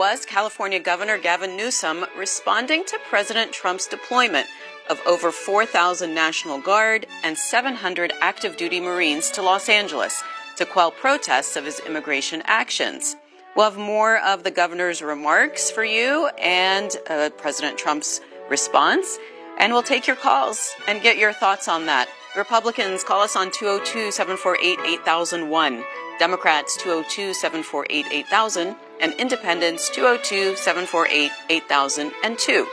Was California Governor Gavin Newsom responding to President Trump's deployment of over 4,000 National Guard and 700 active duty Marines to Los Angeles to quell protests of his immigration actions. We'll have more of the governor's remarks for you and President Trump's response, and we'll take your calls and get your thoughts on that. Republicans, call us on 202-748-8001. Democrats, 202-748-8000. And Independents, 202-748-8002.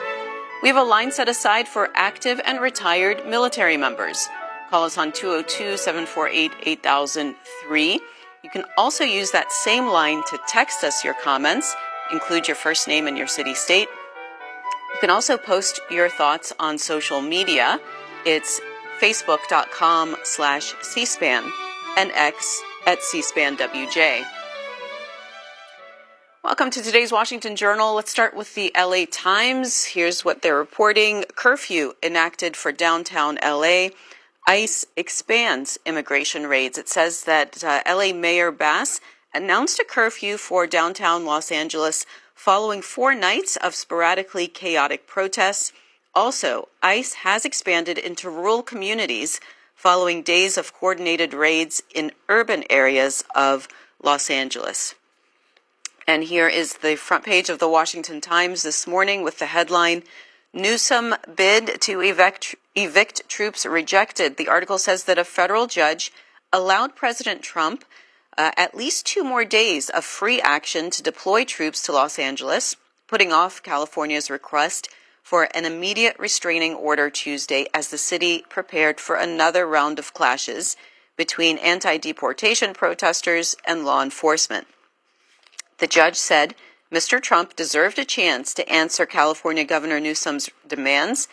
We have a line set aside for active and retired military members. Call us on 202-748-8003. You can also use that same line to text us your comments, include your first name and your city state. You can also post your thoughts on social media. It's facebook.com/cspan and X at cspanwj. Welcome to today's Washington Journal. Let's start with the LA Times. Here's what they're reporting. Curfew enacted for downtown LA. ICE expands immigration raids. It says that LA Mayor Bass announced a curfew for downtown Los Angeles following 4 nights of sporadically chaotic protests. Also, ICE has expanded into rural communities following days of coordinated raids in urban areas of Los Angeles. And here is the front page of the Washington Times this morning with the headline, Newsom bid to evict troops rejected. The article says that a federal judge allowed President Trump at least 2 more days of free action to deploy troops to Los Angeles, putting off California's request for an immediate restraining order Tuesday as the city prepared for another round of clashes between anti-deportation protesters and law enforcement. The judge said Mr. Trump deserved a chance to answer California Governor Newsom's demands,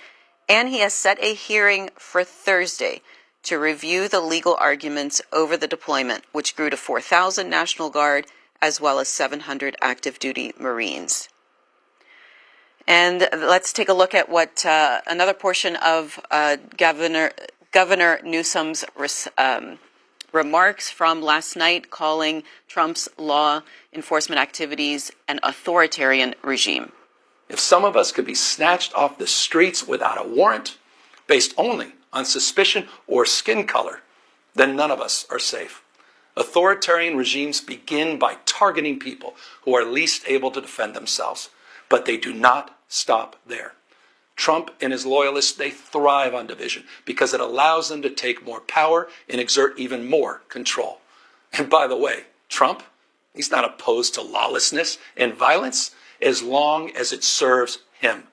and he has set a hearing for Thursday to review the legal arguments over the deployment, which grew to 4,000 National Guard as well as 700 active duty Marines. And let's take a look at what another portion of Governor Newsom's remarks from last night, calling Trump's law enforcement activities an authoritarian regime. If some of us could be snatched off the streets without a warrant, based only on suspicion or skin color, then none of us are safe. Authoritarian regimes begin by targeting people who are least able to defend themselves, but they do not stop there. Trump and his loyalists, they thrive on division because it allows them to take more power and exert even more control. And by the way, Trump, he's not opposed to lawlessness and violence as long as it serves him.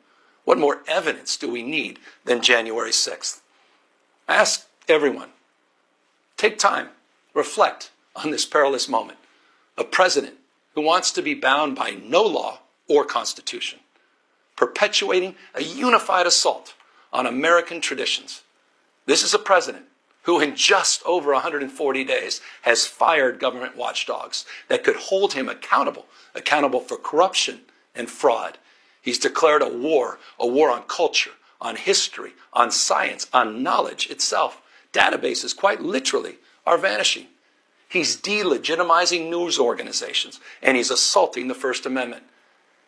What more evidence do we need than January 6th? I ask everyone, take time, reflect on this perilous moment. A president who wants to be bound by no law or constitution, perpetuating a unified assault on American traditions. This is a president who in just over 140 days has fired government watchdogs that could hold him accountable for corruption and fraud. He's declared a war on culture, on history, on science, on knowledge itself. Databases, quite literally, are vanishing. He's delegitimizing news organizations, and he's assaulting the First Amendment.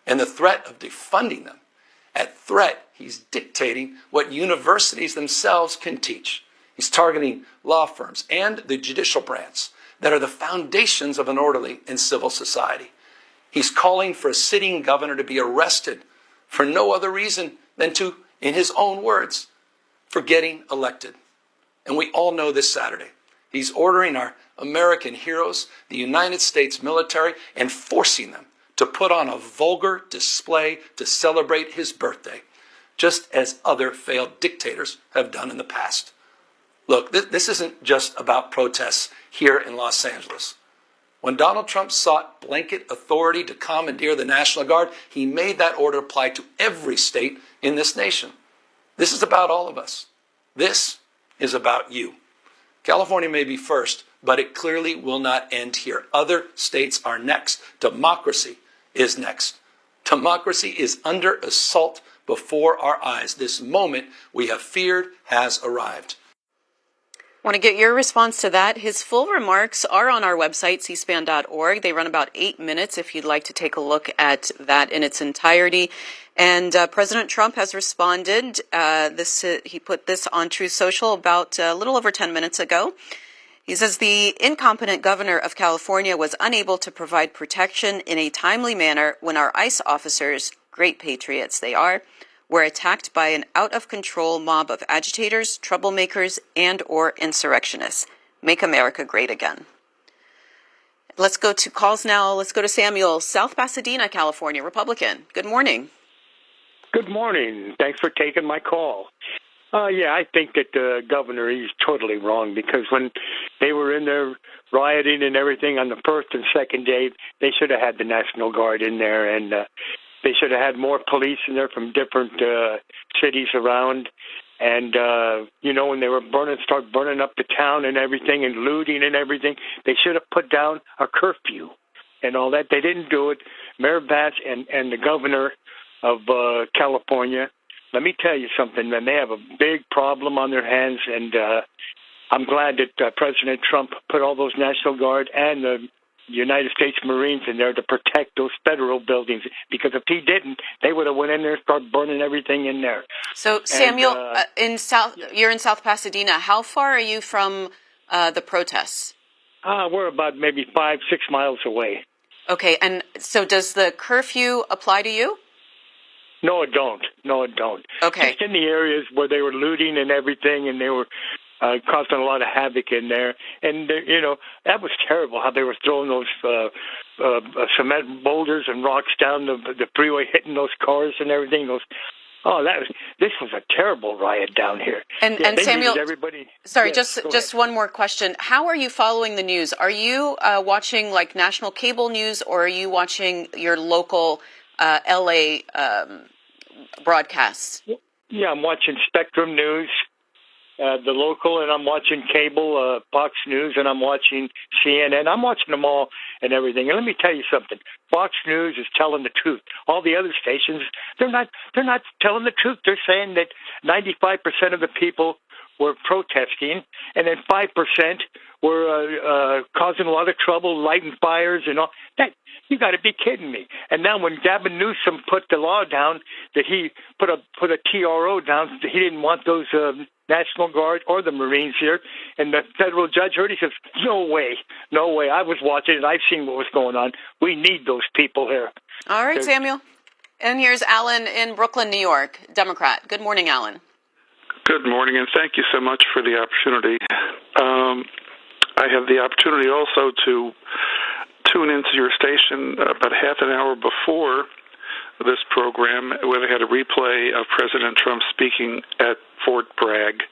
And the threat of defunding them, at threat, he's dictating what universities themselves can teach. He's targeting law firms and the judicial branch that are the foundations of an orderly and civil society. He's calling for a sitting governor to be arrested for no other reason than to, in his own words, for getting elected. And we all know this Saturday, he's ordering our American heroes, the United States military, and forcing them to put on a vulgar display to celebrate his birthday, just as other failed dictators have done in the past. Look, this isn't just about protests here in Los Angeles. When Donald Trump sought blanket authority to commandeer the National Guard, he made that order apply to every state in this nation. This is about all of us. This is about you. California may be first, but it clearly will not end here. Other states are next. Democracy is next. Democracy is under assault before our eyes. This moment we have feared has arrived. Want to get your response to that? His full remarks are on our website, cspan.org. They run about 8 minutes if you'd like to take a look at that in its entirety. And President Trump has responded. He put this on Truth Social about a little over 10 minutes ago. He says the incompetent governor of California was unable to provide protection in a timely manner when our ICE officers, great patriots they are, were attacked by an out-of-control mob of agitators, troublemakers, and or insurrectionists. Make America great again. Let's go to calls now. Let's go to Samuel, South Pasadena, California, Republican. Good morning. Good morning. Thanks for taking my call. I think that the governor, he's totally wrong, because when they were in there rioting and everything on the first and second day, they should have had the National Guard in there, and they should have had more police in there from different cities around. And, when they were start burning up the town and everything and looting and everything, they should have put down a curfew and all that. They didn't do it. Mayor Batch and the governor of California, let me tell you something, man, they have a big problem on their hands, and I'm glad that President Trump put all those National Guard and the United States Marines in there to protect those federal buildings, because if he didn't, they would have went in there and started burning everything in there. So, Samuel, you're in South Pasadena. How far are you from the protests? We're about maybe 5-6 miles away. Okay, and so does the curfew apply to you? No, it don't. Okay. Just in the areas where they were looting and everything, and they were causing a lot of havoc in there. And, that was terrible how they were throwing those cement boulders and rocks down the freeway, hitting those cars and everything. This was a terrible riot down here. And Samuel, everybody. Sorry, Yes, just one more question. How are you following the news? Are you watching like national cable news, or are you watching your local LA broadcasts? Yeah, I'm watching Spectrum News, the local, and I'm watching cable, Fox News, and I'm watching CNN. I'm watching them all and everything. And let me tell you something. Fox News is telling the truth. All the other stations, they're not telling the truth. They're saying that 95% of the people were protesting, and then 5% were causing a lot of trouble, lighting fires and all that. You got to be kidding me! And now, when Gavin Newsom put the law down, that he put a TRO down, he didn't want those National Guard or the Marines here, and the federal judge heard. He says, "No way! I was watching it. I've seen what was going on. We need those people here." All right, Samuel. And here's Alan in Brooklyn, New York, Democrat. Good morning, Alan. Good morning, and thank you so much for the opportunity. I have the opportunity also to tune into your station about half an hour before this program, where they had a replay of President Trump speaking at Fort Bragg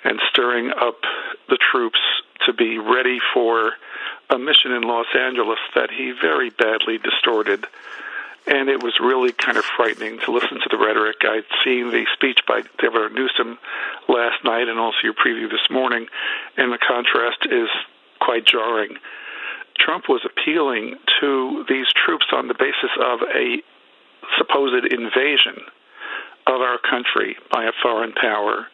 and stirring up the troops to be ready for a mission in Los Angeles that he very badly distorted. And it was really kind of frightening to listen to the rhetoric. I'd seen the speech by Governor Newsom last night and also your preview this morning, and the contrast is quite jarring. Trump was appealing to these troops on the basis of a supposed invasion of our country by a foreign power.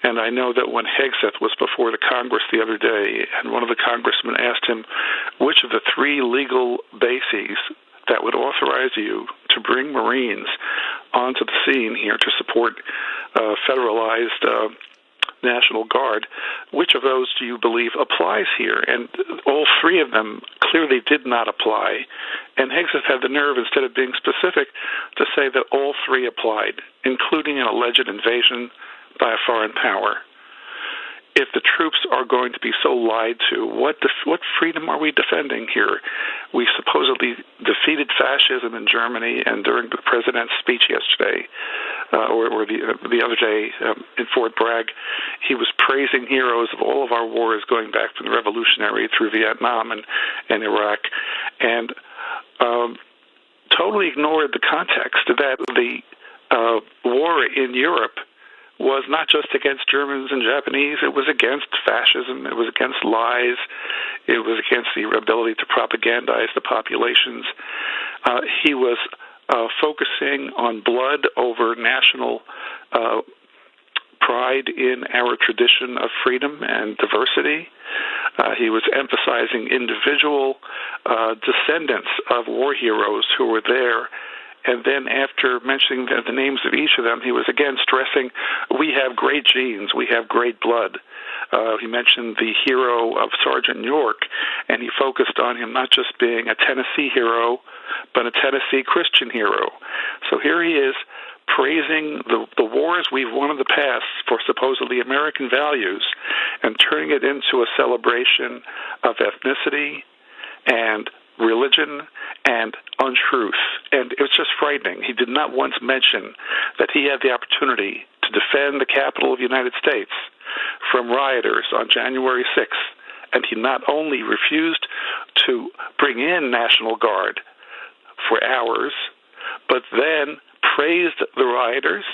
And I know that when Hegseth was before the Congress the other day, and one of the congressmen asked him which of the 3 legal bases that would authorize you to bring Marines onto the scene here to support federalized National Guard, which of those do you believe applies here? And all 3 of them clearly did not apply. And Hegseth had the nerve, instead of being specific, to say that all 3 applied, including an alleged invasion by a foreign power. If the troops are going to be so lied to, what freedom are we defending here? We supposedly defeated fascism in Germany, and during the president's speech yesterday, or the other day in Fort Bragg, he was praising heroes of all of our wars going back from the Revolutionary through Vietnam and Iraq, and totally ignored the context that the war in Europe was not just against Germans and Japanese. It was against fascism. It was against lies. It was against the ability to propagandize the populations. He was focusing on blood over national pride in our tradition of freedom and diversity. He was emphasizing individual descendants of war heroes who were there. And then after mentioning the names of each of them, he was again stressing, we have great genes, we have great blood. He mentioned the hero of Sergeant York, and he focused on him not just being a Tennessee hero, but a Tennessee Christian hero. So here he is praising the wars we've won in the past for supposedly American values and turning it into a celebration of ethnicity and religion and untruth. And it was just frightening. He did not once mention that he had the opportunity to defend the capital of the United States from rioters on January 6th. And he not only refused to bring in National Guard for hours, but then praised the rioters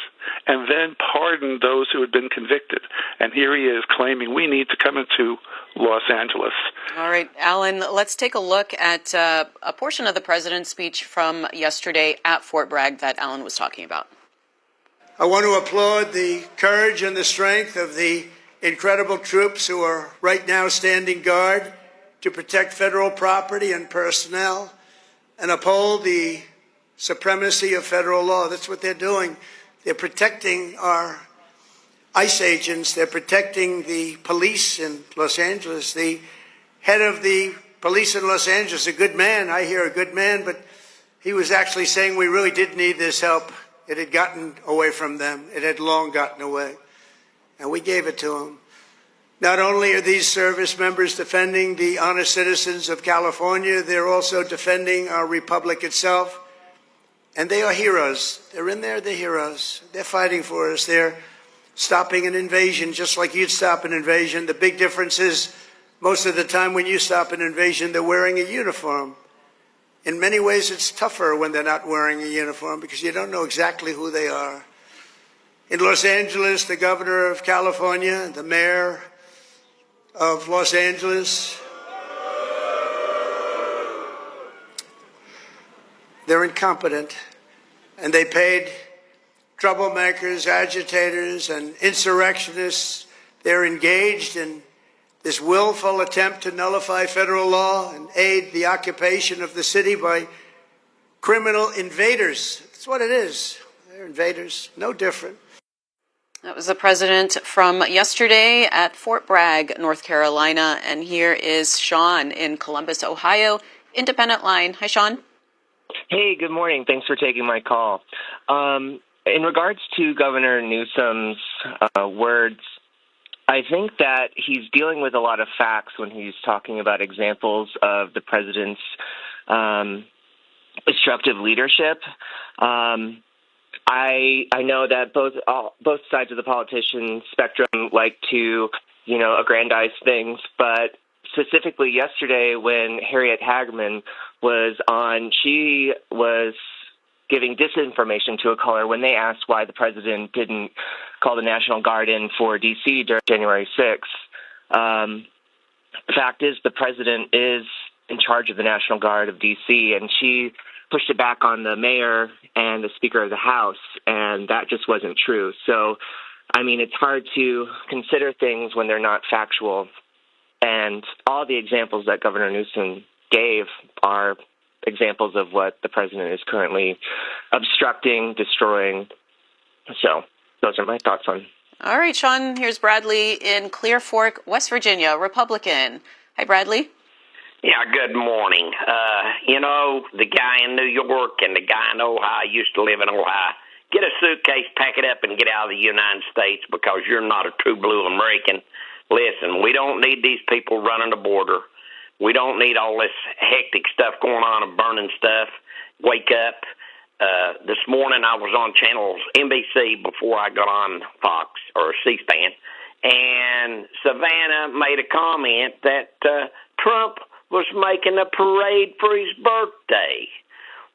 and then pardoned those who had been convicted. And here he is claiming we need to come into Los Angeles. All right, Alan, let's take a look at a portion of the president's speech from yesterday at Fort Bragg that Alan was talking about. I want to applaud the courage and the strength of the incredible troops who are right now standing guard to protect federal property and personnel and uphold the supremacy of federal law. That's what they're doing. They're protecting our ICE agents. They're protecting the police in Los Angeles. The head of the police in Los Angeles, a good man, I hear a good man, but he was actually saying we really did need this help. It had gotten away from them. It had long gotten away. And we gave it to them. Not only are these service members defending the honest citizens of California, they're also defending our republic itself. And they are heroes. They're in there, they're heroes. They're fighting for us. They're stopping an invasion just like you'd stop an invasion. The big difference is most of the time when you stop an invasion, they're wearing a uniform. In many ways, it's tougher when they're not wearing a uniform because you don't know exactly who they are. In Los Angeles, the governor of California, the mayor of Los Angeles, they're incompetent, and they paid troublemakers, agitators, and insurrectionists. They're engaged in this willful attempt to nullify federal law and aid the occupation of the city by criminal invaders. That's what it is. They're invaders, no different. That was the president from yesterday at Fort Bragg, North Carolina. And here is Sean in Columbus, Ohio, Independent Line. Hi, Sean. Hey, good morning. Thanks for taking my call. In regards to Governor Newsom's words, I think that he's dealing with a lot of facts when he's talking about examples of the president's disruptive leadership. I know that both sides of the politician spectrum like to, aggrandize things, but specifically yesterday when Harriet Hageman was on, she was giving disinformation to a caller when they asked why the president didn't call the National Guard in for D.C. during January 6th. The fact is the president is in charge of the National Guard of D.C., and she pushed it back on the mayor and the Speaker of the House, and that just wasn't true. So, it's hard to consider things when they're not factual. And all the examples that Governor Newsom gave are examples of what the president is currently obstructing, destroying. So those are my thoughts on. All right, Sean, here's Bradley in Clear Fork, West Virginia, Republican. Hi, Bradley. Yeah, good morning. The guy in New York and the guy in Ohio used to live in Ohio. Get a suitcase, pack it up, and get out of the United States because you're not a true blue American. Listen, we don't need these people running the border. We don't need all this hectic stuff going on and burning stuff. Wake up. This morning I was on channel NBC before I got on Fox or C-SPAN, and Savannah made a comment that Trump was making a parade for his birthday.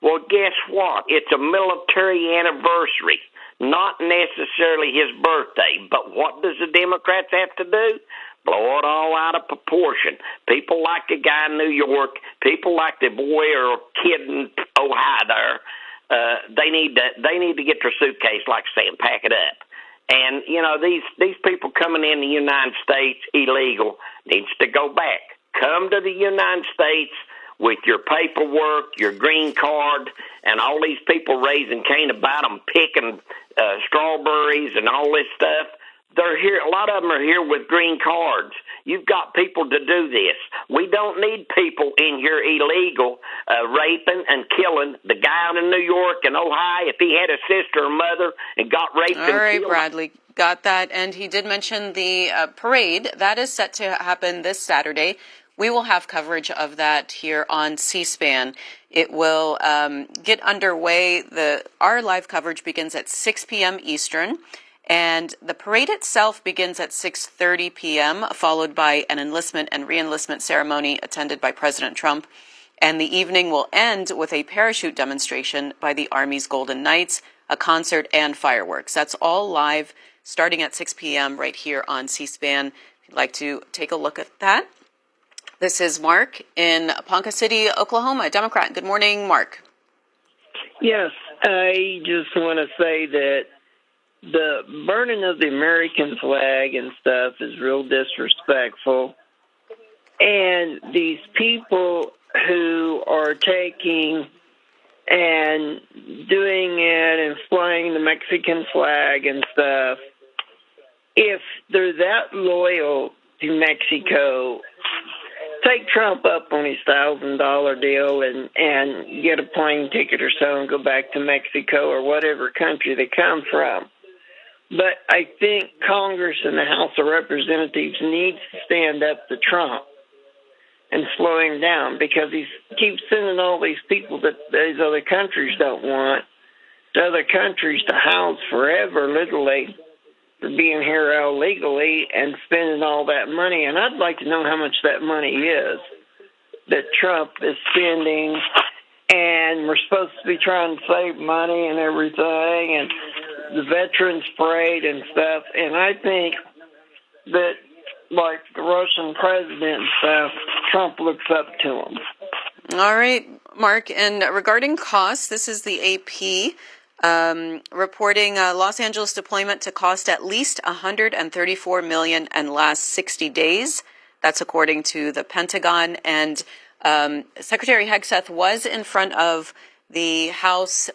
Well, guess what? It's a military anniversary, not necessarily his birthday. But what does the Democrats have to do? Blow it all out of proportion. People like the guy in New York, people like the boy or kid in Ohio there, they need to get their suitcase, like I say, and pack it up. And, you know, these people coming in the United States illegal needs to go back. Come to the United States with your paperwork, your green card, and all these people raising Cain about them, picking strawberries and all this stuff. They're here. A lot of them are here with green cards. You've got people to do this. We don't need people in here illegal, raping and killing. The guy out in New York and Ohio, if he had a sister or mother and got raped and killed. All right, Bradley, got that. And he did mention the parade. That is set to happen this Saturday. We will have coverage of that here on C-SPAN. It will get underway. Our live coverage begins at 6 p.m. Eastern. And the parade itself begins at 6:30 p.m., followed by an enlistment and re-enlistment ceremony attended by President Trump. And the evening will end with a parachute demonstration by the Army's Golden Knights, a concert, and fireworks. That's all live starting at 6 p.m. right here on C-SPAN. If you'd like to take a look at that. This is Mark in Ponca City, Oklahoma, Democrat. Good morning, Mark. Yes, I just want to say that the burning of the American flag and stuff is real disrespectful. And these people who are taking and doing it and flying the Mexican flag and stuff, if they're that loyal to Mexico, take Trump up on his $1,000 deal and get a plane ticket or so and go back to Mexico or whatever country they come from. But I think Congress and the House of Representatives needs to stand up to Trump and slow him down, because he keeps sending all these people that these other countries don't want to other countries to house forever, literally, for being here illegally and spending all that money. And I'd like to know how much that money is that Trump is spending, and we're supposed to be trying to save money and everything, and the Veterans Parade and stuff. And I think that, like the Russian president and stuff, Trump looks up to him. All right, Mark. And regarding costs, this is the AP reporting Los Angeles deployment to cost at least $134 million in last 60 days. That's according to the Pentagon. And Secretary Hegseth was in front of the House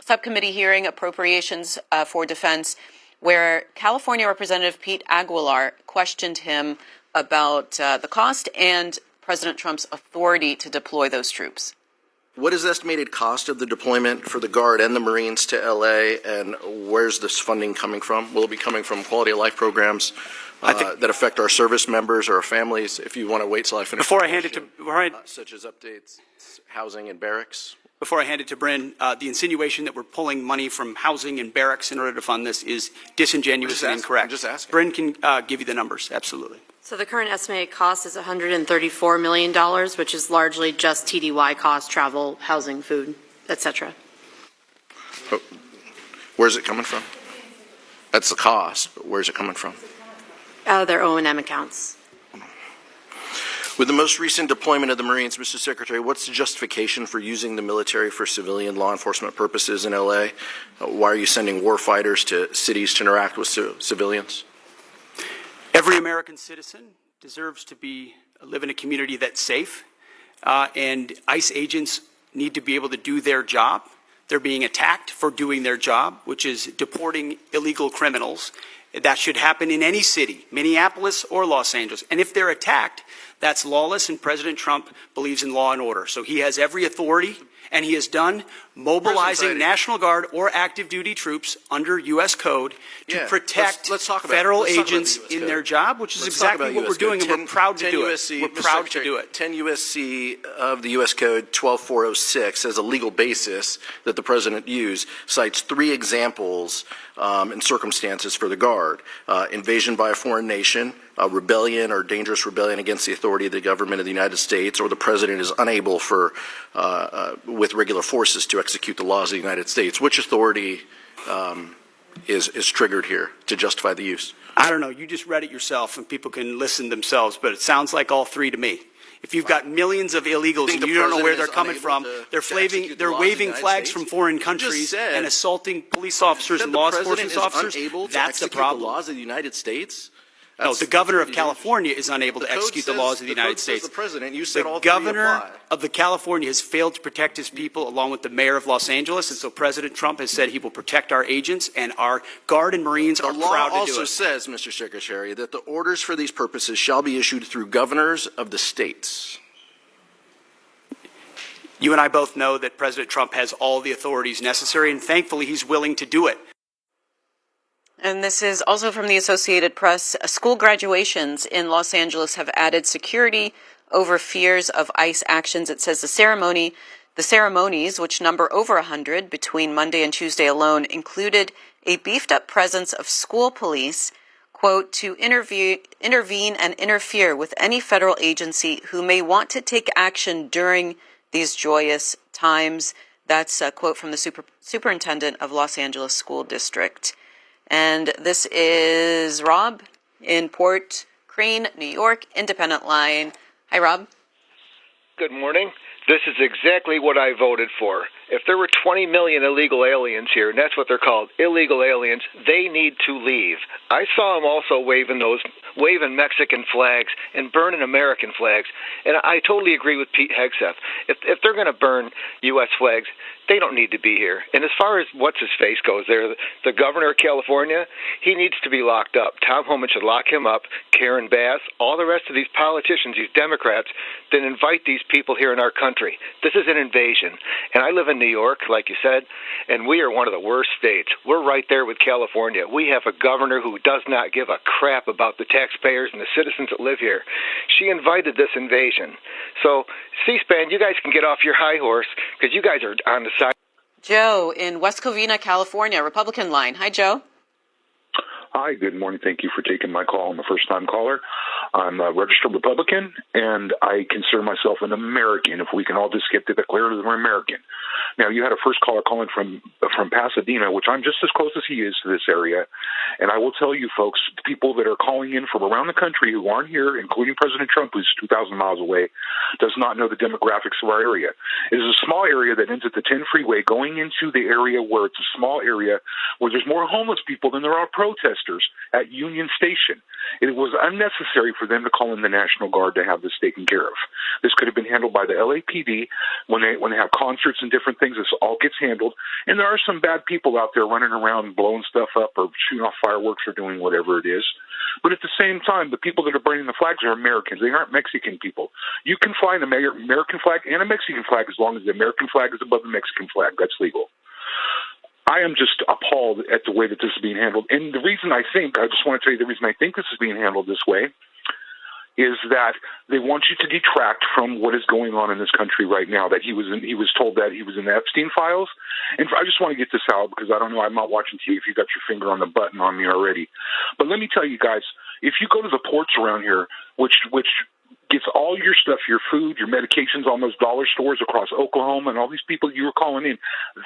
subcommittee hearing appropriations for defense, where California Representative Pete Aguilar questioned him about the cost and President Trump's authority to deploy those troops. What is the estimated cost of the deployment for the Guard and the Marines to L.A., and where's this funding coming from? Will it be coming from quality of life programs that affect our service members or our families? If you want to wait till I finish. Before I hand it to such as updates, housing and barracks. Before I hand it to Bryn, the insinuation that we're pulling money from housing and barracks in order to fund this is disingenuous and incorrect. I'm just asking. Bryn can give you the numbers. Absolutely. So the current estimated cost is $134 million, which is largely just TDY costs, travel, housing, food, etc. Where's it coming from? That's the cost, but where's it coming from? Out of their O&M accounts. With the most recent deployment of the Marines, Mr. Secretary, what's the justification for using the military for civilian law enforcement purposes in L.A.? Why are you sending war fighters to cities to interact with civilians? Every American citizen deserves to live in a community that's safe, and ICE agents need to be able to do their job. They're being attacked for doing their job, which is deporting illegal criminals. That should happen in any city, Minneapolis or Los Angeles. And if they're attacked, that's lawless, and President Trump believes in law and order. So he has every authority, and he has done mobilizing National Guard or active duty troops under U.S. code to protect federal agents in their job, which is exactly what we're doing, and we're proud to do it. We're proud to do it. 10 U.S.C. of the U.S. Code 12406 as a legal basis that the President used cites 3 examples and circumstances for the Guard: invasion by a foreign nation, rebellion or dangerous rebellion against the authority of the government of the United States, or the President is unable with regular forces to execute the laws of the United States. Which authority is triggered here to justify the use? I don't know. You just read it yourself, and people can listen themselves, but it sounds like all 3 to me. If you've got millions of illegals and you don't know where they're coming from, they're waving flags from foreign countries and assaulting police officers and law enforcement officers, that's the problem. The laws of the United States? No, the governor of California is unable to execute the laws of the United States. The president, you said all The three governor apply. of the California has failed to protect his people, along with the mayor of Los Angeles, and so President Trump has said he will protect our agents, and our Guard and Marines are proud to do it. The law also says, Mr. Secretary, that the orders for these purposes shall be issued through governors of the states. You and I both know that President Trump has all the authorities necessary, and thankfully he's willing to do it. And this is also from the Associated Press. School graduations in Los Angeles have added security over fears of ICE actions. It says the ceremonies, which number over 100 between Monday and Tuesday alone, included a beefed-up presence of school police, quote, to intervene and interfere with any federal agency who may want to take action during these joyous times. That's a quote from the superintendent of Los Angeles School District. And this is Rob in Port Crane, New York, Independent Line. Hi, Rob. Good morning. This is exactly what I voted for. If there were 20 million illegal aliens here, and that's what they're called, illegal aliens, they need to leave. I saw them also waving Mexican flags and burning American flags, and I totally agree with Pete Hegseth. If they're going to burn U.S. flags, they don't need to be here. And as far as what's-his-face goes there, the governor of California, he needs to be locked up. Tom Homan should lock him up, Karen Bass, all the rest of these politicians, these Democrats, that invite these people here in our country. This is an invasion. And I live in New York, like you said, and we are one of the worst states. We're right there with California. We have a governor who does not give a crap about the taxpayers and the citizens that live here. She invited this invasion. So, C-SPAN, you guys can get off your high horse because you guys are on the side. Joe in West Covina, California, Republican Line. Hi, Joe. Hi, good morning. Thank you for taking my call. I'm a first-time caller. I'm a registered Republican, and I consider myself an American, if we can all just get to declare that we're American. Now, you had a first caller calling from Pasadena, which I'm just as close as he is to this area, and I will tell you, folks, people that are calling in from around the country who aren't here, including President Trump, who's 2,000 miles away, does not know the demographics of our area. It is a small area that ends at the 10 freeway, going into the area where it's a small area where there's more homeless people than there are protesters at Union Station. It was unnecessary for them to call in the National Guard to have this taken care of. This could have been handled by the LAPD when they have concerts and different things. This all gets handled. And there are some bad people out there running around blowing stuff up or shooting off fireworks or doing whatever it is. But at the same time, the people that are burning the flags are Americans. They aren't Mexican people. You can fly an American flag and a Mexican flag as long as the American flag is above the Mexican flag. That's legal. I am just appalled at the way that this is being handled. And the reason I just want to tell you the reason I think this is being handled this way is that they want you to detract from what is going on in this country right now, that he was told that he was in the Epstein files. And I just want to get this out because I don't know, I'm not watching TV if you got your finger on the button on me already. But let me tell you guys, if you go to the ports around here, which gets all your stuff, your food, your medications, on those dollar stores across Oklahoma, and all these people you were calling in,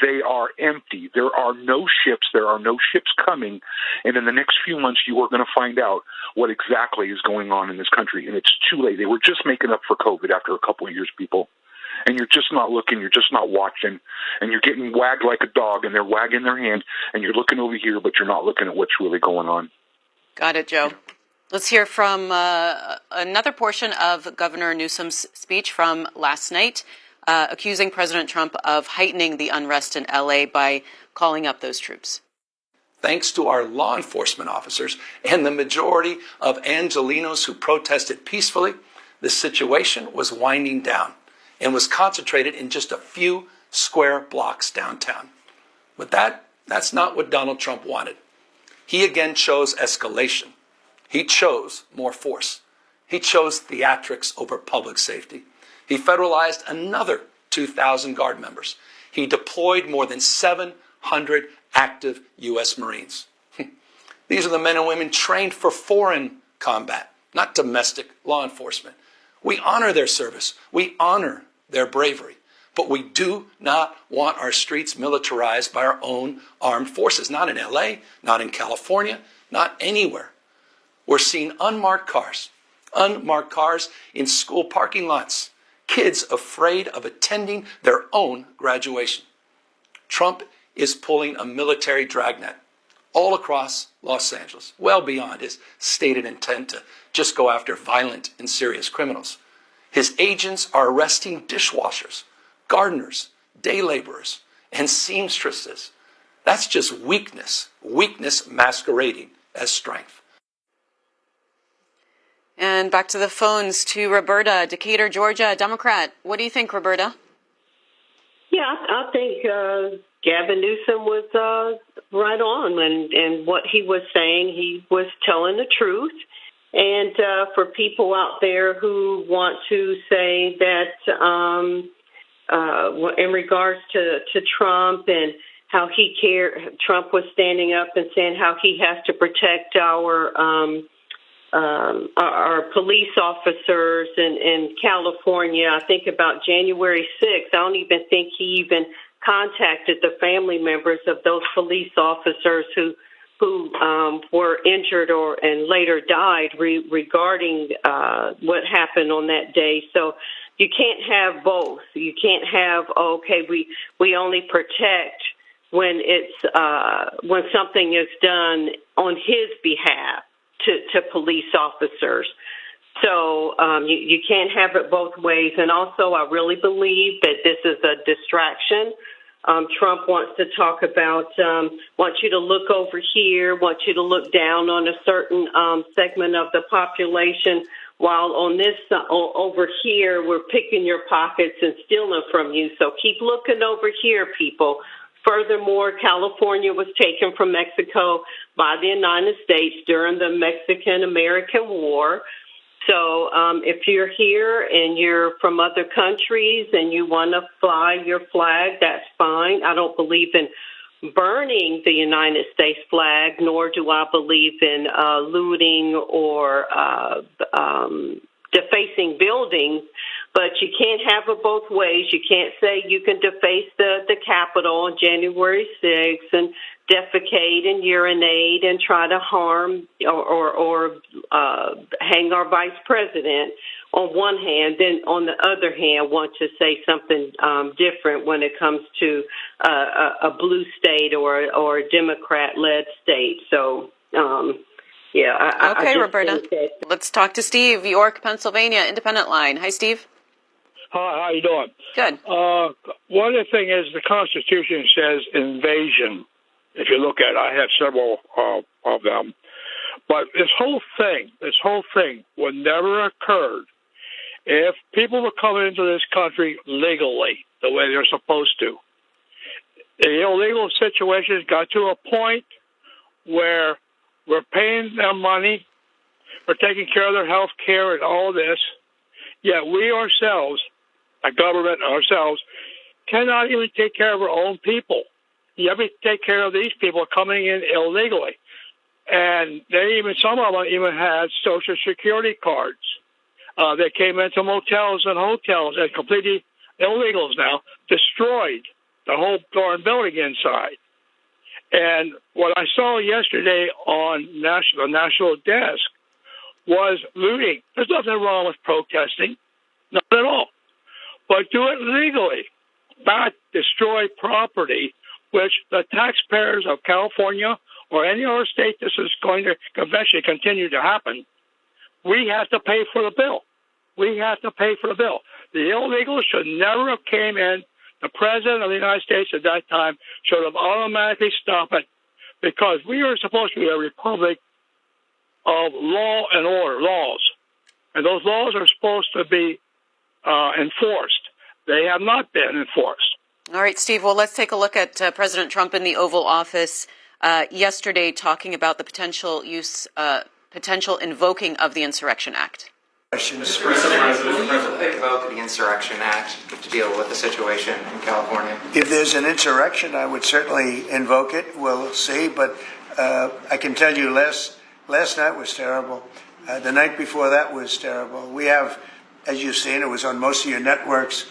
they are empty. There are no ships. There are no ships coming. And in the next few months, you are going to find out what exactly is going on in this country. And it's too late. They were just making up for COVID after a couple of years, people. And you're just not looking. You're just not watching. And you're getting wagged like a dog, and they're wagging their hand, and you're looking over here, but you're not looking at what's really going on. Got it, Joe. Let's hear from another portion of Governor Newsom's speech from last night, accusing President Trump of heightening the unrest in L.A. by calling up those troops. Thanks to our law enforcement officers and the majority of Angelenos who protested peacefully, the situation was winding down and was concentrated in just a few square blocks downtown. But that's not what Donald Trump wanted. He again chose escalation. He chose more force. He chose theatrics over public safety. He federalized another 2,000 Guard members. He deployed more than 700 active U.S. Marines. These are the men and women trained for foreign combat, not domestic law enforcement. We honor their service. We honor their bravery. But we do not want our streets militarized by our own armed forces. Not in L.A., not in California, not anywhere. We're seeing unmarked cars, unmarked cars in school parking lots, kids afraid of attending their own graduation. Trump is pulling a military dragnet all across Los Angeles, well beyond his stated intent to just go after violent and serious criminals. His agents are arresting dishwashers, gardeners, day laborers, and seamstresses. That's just weakness masquerading as strength. And back to the phones to Roberta, Decatur, Georgia, Democrat. What do you think, Roberta? Yeah, I think Gavin Newsom was right on, and what he was saying, he was telling the truth. And for people out there who want to say that in regards to Trump and how he cared, Trump was standing up and saying how he has to protect our police officers in California. I think about January 6th. I don't even think he even contacted the family members of those police officers who were injured and later died regarding what happened on that day. So you can't have both. You can't have, we only protect when it's when something is done on his behalf to police officers. So you can't have it both ways. And also, I really believe that this is a distraction. Trump wants to talk about, wants you to look over here, wants you to look down on a certain segment of the population, while on this over here, we're picking your pockets and stealing from you. So keep looking over here, people. Furthermore, California was taken from Mexico by the United States during the Mexican-American War. So if you're here and you're from other countries and you want to fly your flag, that's fine. I don't believe in burning the United States flag, nor do I believe in looting or defacing buildings. But you can't have it both ways. You can't say you can deface the Capitol on January 6th and defecate and urinate and try to harm or hang our vice president on one hand, then on the other hand want to say something different when it comes to a blue state or a Democrat-led state. So, Okay, Roberta. Let's talk to Steve, York, Pennsylvania, Independent Line. Hi, Steve. Hi, how you doing? Good. One of the things is the Constitution says invasion. If you look at it, I have several of them. But this whole thing would never occurred if people were coming into this country legally, the way they're supposed to. The illegal situation got to a point where we're paying them money, we're taking care of their health care and all this, yet we ourselves, the government ourselves, cannot even take care of our own people. You have to take care of these people coming in illegally. And some of them even had Social Security cards. They came into motels and hotels and completely illegals now, destroyed the whole darn building inside. And what I saw yesterday on the National Desk was looting. There's nothing wrong with protesting, not at all. But do it legally, not destroy property, which the taxpayers of California or any other state this is going to eventually continue to happen, we have to pay for the bill. We have to pay for the bill. The illegals should never have came in. The president of the United States at that time should have automatically stopped it, because we are supposed to be a republic of law and order, laws. And those laws are supposed to be enforced. They have not been enforced. All right, Steve. Well, let's take a look at President Trump in the Oval Office yesterday talking about the potential invoking of the Insurrection Act. Mr. President, will you invoke the Insurrection Act to deal with the situation in California? If there's an insurrection, I would certainly invoke it. We'll see. But I can tell you last night was terrible. The night before that was terrible. We have, as you've seen, it was on most of your networks,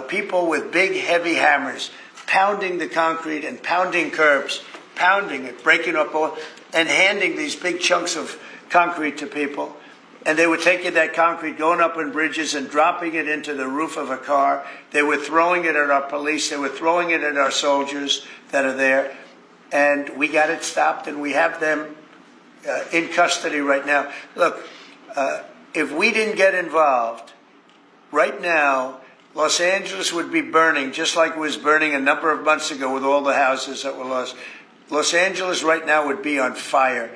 people with big, heavy hammers pounding the concrete and pounding curbs, pounding it, breaking up, and handing these big chunks of concrete to people. and they were taking that concrete, going up on bridges and dropping it into the roof of a car. They were throwing it at our police. They were throwing it at our soldiers that are there. And we got it stopped, and we have them in custody right now. Look, if we didn't get involved, right now, Los Angeles would be burning, just like it was burning a number of months ago with all the houses that were lost. Los Angeles right now would be on fire,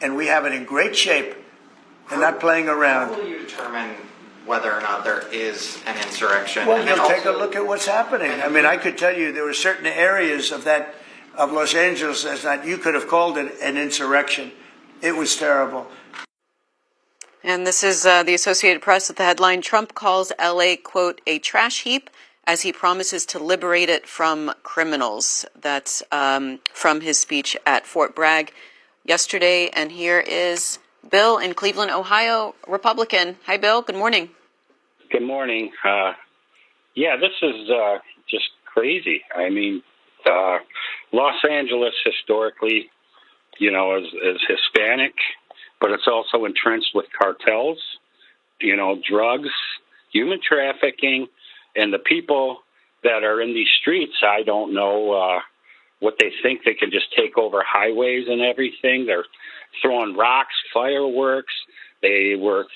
and we have it in great shape and not playing around. How will you determine whether or not there is an insurrection? Well, you'll take a look at what's happening. I mean, I could tell you there were certain areas of Los Angeles that you could have called it an insurrection. It was terrible. And this is the Associated Press with the headline, Trump calls L.A., quote, a trash heap as he promises to liberate it from criminals. That's from his speech at Fort Bragg yesterday. And here is Bill in Cleveland, Ohio, Republican. Hi, Bill. Good morning. Good morning. Yeah, this is just crazy. I mean, Los Angeles historically, you know, is Hispanic, but it's also entrenched with cartels, you know, drugs, human trafficking, and the people that are in these streets, I don't know what they think. They can just take over highways and everything. They're throwing rocks, fireworks. They were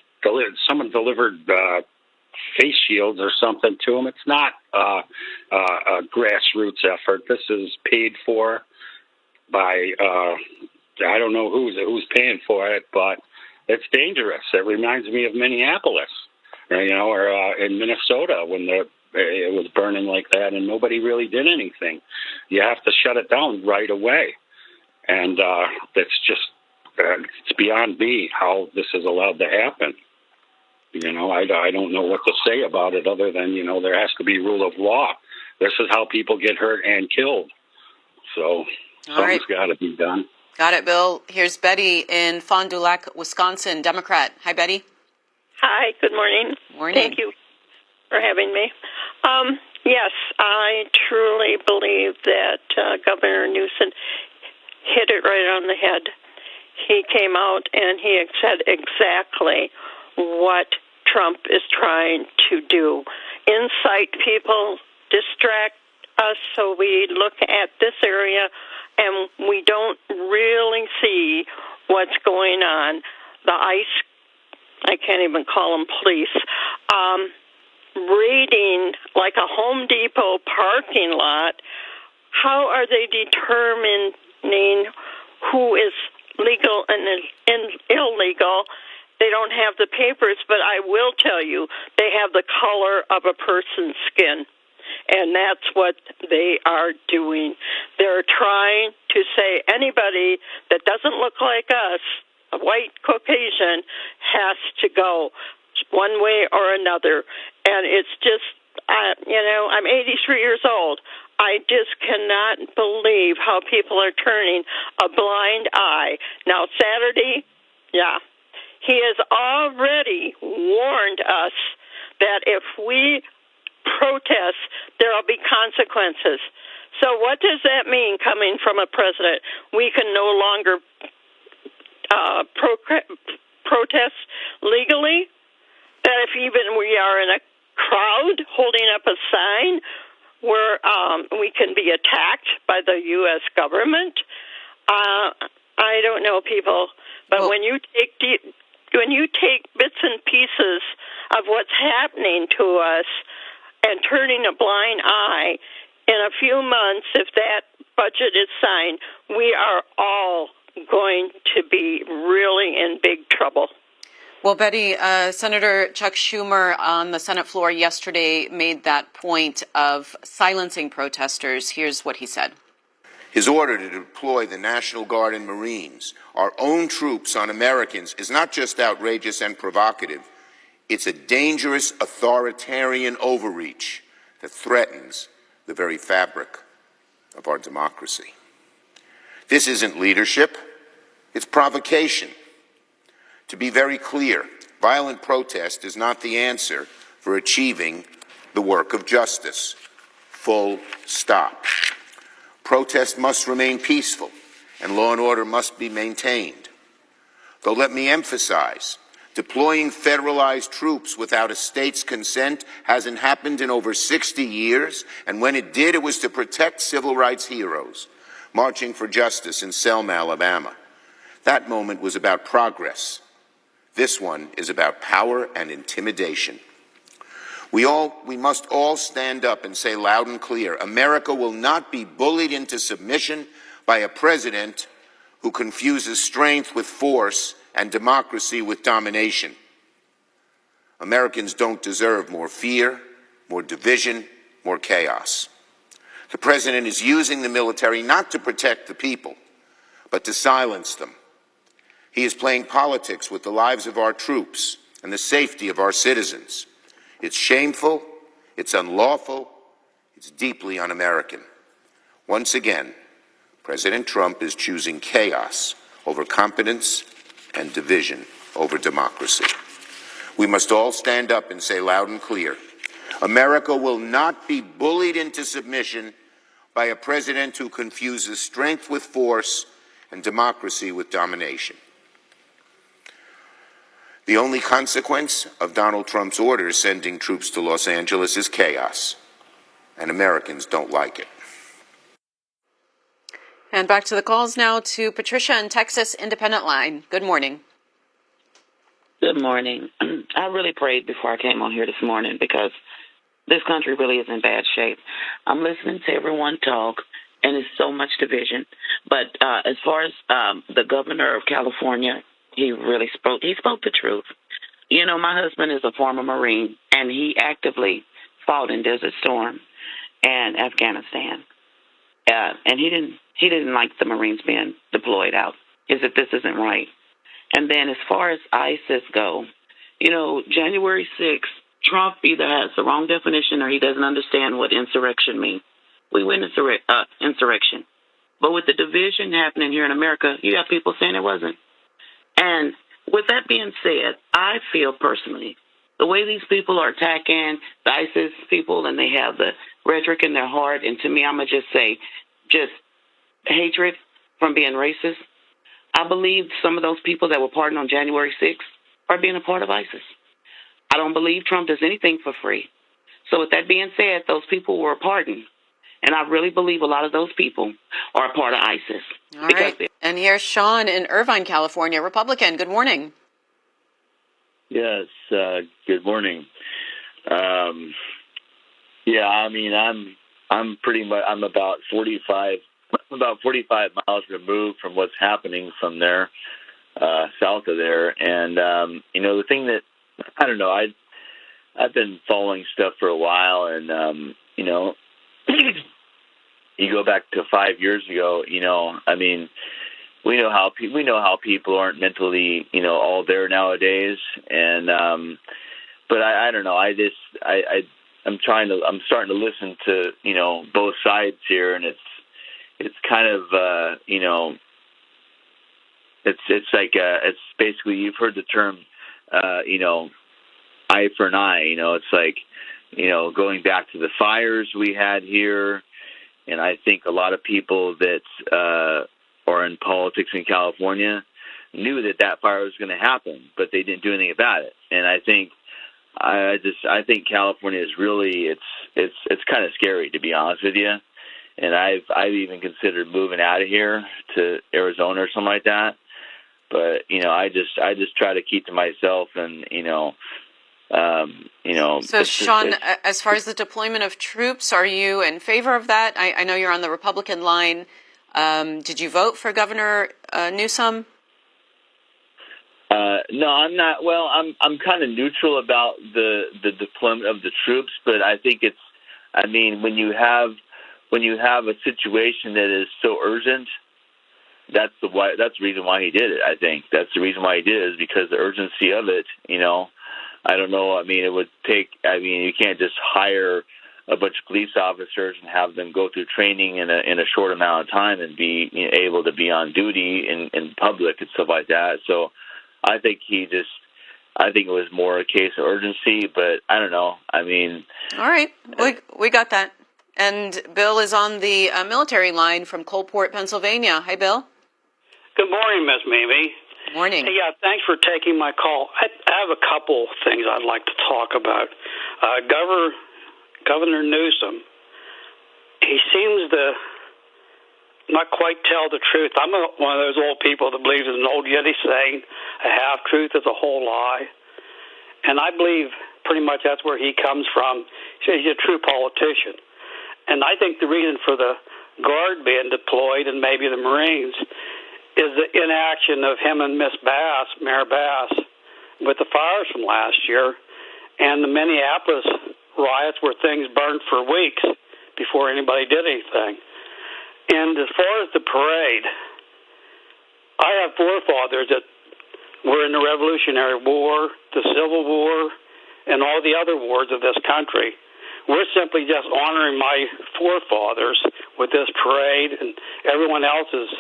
someone delivered face shields or something to them. It's not a grassroots effort. This is paid for by I don't know who's paying for it, but it's dangerous. It reminds me of Minneapolis, you know, or in Minnesota when it was burning like that, and nobody really did anything. You have to shut it down right away, and it's just it's beyond me how this is allowed to happen. You know, I don't know what to say about it other than, you know, there has to be rule of law. This is how people get hurt and killed. So something's got to be done. Got it, Bill. Here's Betty in Fond du Lac, Wisconsin, Democrat. Hi, Betty. Hi, good morning. Morning. Thank you for having me. Yes, I truly believe that Governor Newsom hit it right on the head. He came out and he said exactly what Trump is trying to do. Incite people, distract us so we look at this area and we don't really see what's going on. The ICE, I can't even call them police, raiding like a Home Depot parking lot. How are they determining who is legal and illegal? They don't have the papers, but I will tell you, they have the color of a person's skin. And that's what they are doing. They're trying to say anybody that doesn't look like us, a white Caucasian, has to go one way or another. And it's just, you know, I'm 83 years old. I just cannot believe how people are turning a blind eye. Now, Saturday, he has already warned us that if we protest, there will be consequences. So what does that mean coming from a president? We can no longer protest legally? That if even we are in a crowd holding up a sign where we can be attacked by the U.S. government? I don't know, people, but when you take bits and pieces of what's happening to us and turning a blind eye, in a few months, if that budget is signed, we are all going to be really in big trouble. Well, Betty, Senator Chuck Schumer on the Senate floor yesterday made that point of silencing protesters. Here's what he said. His order to deploy the National Guard and Marines, our own troops on Americans, is not just outrageous and provocative. It's a dangerous authoritarian overreach that threatens the very fabric of our democracy. This isn't leadership, it's provocation. To be very clear, violent protest is not the answer for achieving the work of justice. Full stop. Protest must remain peaceful, and law and order must be maintained. Though let me emphasize Deploying federalized troops without a state's consent hasn't happened in over 60 years, and when it did, it was to protect civil rights heroes marching for justice in Selma, Alabama. That moment was about progress. This one is about power and intimidation. We must all stand up and say loud and clear, America will not be bullied into submission by a president who confuses strength with force and democracy with domination. Americans don't deserve more fear, more division, more chaos. The president is using the military not to protect the people, but to silence them. He is playing politics with the lives of our troops and the safety of our citizens. It's shameful, it's unlawful, it's deeply un-American. Once again, President Trump is choosing chaos over competence and division over democracy. We must all stand up and say loud and clear, America will not be bullied into submission by a president who confuses strength with force and democracy with domination. The only consequence of Donald Trump's orders sending troops to Los Angeles is chaos, and Americans don't like it. And back to the calls now to Patricia in Texas Independent Line. Good morning. Good morning. I really prayed before I came on here this morning because this country really is in bad shape. I'm listening to everyone talk, and it's so much division. But as far as the governor of California, he really spoke the truth. You know, my husband is a former Marine, and he actively fought in Desert Storm and Afghanistan. And he didn't like the Marines being deployed out. He said this isn't right. And then as far as ISIS go, you know, January 6th, Trump either has the wrong definition or he doesn't understand what insurrection means. We witnessed insurrection. But with the division happening here in America, you have people saying it wasn't. And with that being said, I feel personally, the way these people are attacking the ISIS people and they have the rhetoric in their heart, and to me, I'm going to just say, just hatred from being racist, I believe some of those people that were pardoned on January 6th are being a part of ISIS. I don't believe Trump does anything for free. So with that being said, those people were pardoned. And I really believe a lot of those people are a part of ISIS. All right. And here's Sean in Irvine, California, Republican. Good morning. Yes, good morning. Yeah, I mean, I'm pretty much, I'm about 45 miles removed from what's happening from there, south of there. And, you know, the thing that, I don't know, I've been following stuff for a while, and, you know, you go back to 5 years ago, you know, I mean, we know how people aren't mentally, you know, all there nowadays. And, but I don't know, I'm starting to listen to, you know, both sides here, and it's kind of, you know, it's like, it's basically, you've heard the term, you know, eye for an eye, you know, it's like, you know, going back to the fires we had here. And I think a lot of people that are in politics in California knew that fire was going to happen, but they didn't do anything about it. And I think think California is really, it's kind of scary, to be honest with you. And I've even considered moving out of here to Arizona or something like that. But you know, I just try to keep to myself, and you know. So, Sean, as far as the deployment of troops, are you in favor of that? I know you're on the Republican line. Did you vote for Governor Newsom? No, I'm not. Well, I'm kind of neutral about the deployment of the troops, but I think it's. I mean, when you have a situation that is so urgent, that's the reason why he did it. I think that's the reason why he did it, is because the urgency of it. You know. I don't know. I mean, it would take. I mean, you can't just hire a bunch of police officers and have them go through training in a short amount of time and be able to be on duty in public and stuff like that. So, I think I think it was more a case of urgency. But I don't know. I mean, all right, we got that. And Bill is on the military line from Coalport, Pennsylvania. Hi, Bill. Good morning, Miss Mamie. Morning. Hey, yeah, thanks for taking my call. I have a couple things I'd like to talk about. Governor Newsom, he seems to not quite tell the truth. I'm one of those old people that believes in an old Yiddish saying, a half-truth is a whole lie. And I believe pretty much that's where he comes from. He's a true politician. And I think the reason for the Guard being deployed, and maybe the Marines, is the inaction of him and Miss Bass, Mayor Bass, with the fires from last year, and the Minneapolis riots where things burned for weeks before anybody did anything. And as far as the parade, I have forefathers that were in the Revolutionary War, the Civil War, and all the other wars of this country. We're simply just honoring my forefathers with this parade and everyone else's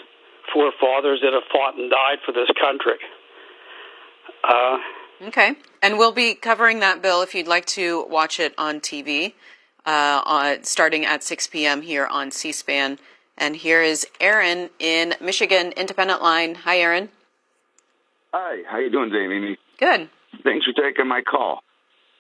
forefathers that have fought and died for this country. Okay. And we'll be covering that bill if you'd like to watch it on TV, starting at 6 p.m. here on C-SPAN. And here is Aaron in Michigan, Independent Line. Hi, Aaron. Hi, how you doing today, Mimi? Good. Thanks for taking my call.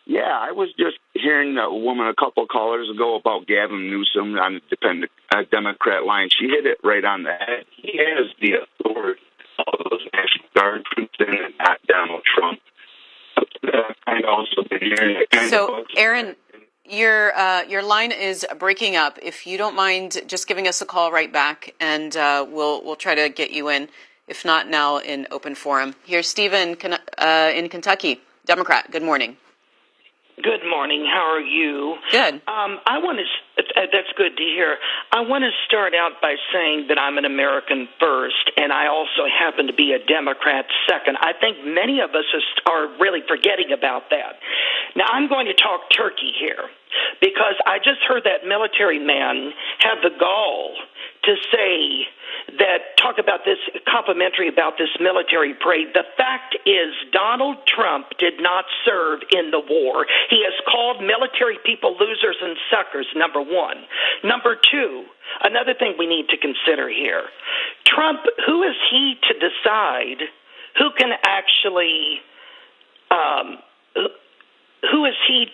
Yeah, I was just hearing a woman a couple of callers ago about Gavin Newsom on the Democrat line. She hit it right on the head. He has the authority of all those National Guard troops in and not Donald Trump. I've also been hearing it. So, Aaron, your line is breaking up. If you don't mind just giving us a call right back, and we'll try to get you in, if not now, in open forum. Here's Stephen in Kentucky, Democrat. Good morning. Good morning. How are you? Good. I want to. That's good to hear. I want to start out by saying that I'm an American first, and I also happen to be a Democrat second. I think many of us are really forgetting about that. Now, I'm going to talk turkey here because I just heard that military man have the gall to say that, talk about this, complimentary about this military parade. The fact is Donald Trump did not serve in the war. He has called military people losers and suckers, number one. Number two, another thing we need to consider here. Trump, who is he to decide who can actually, who is he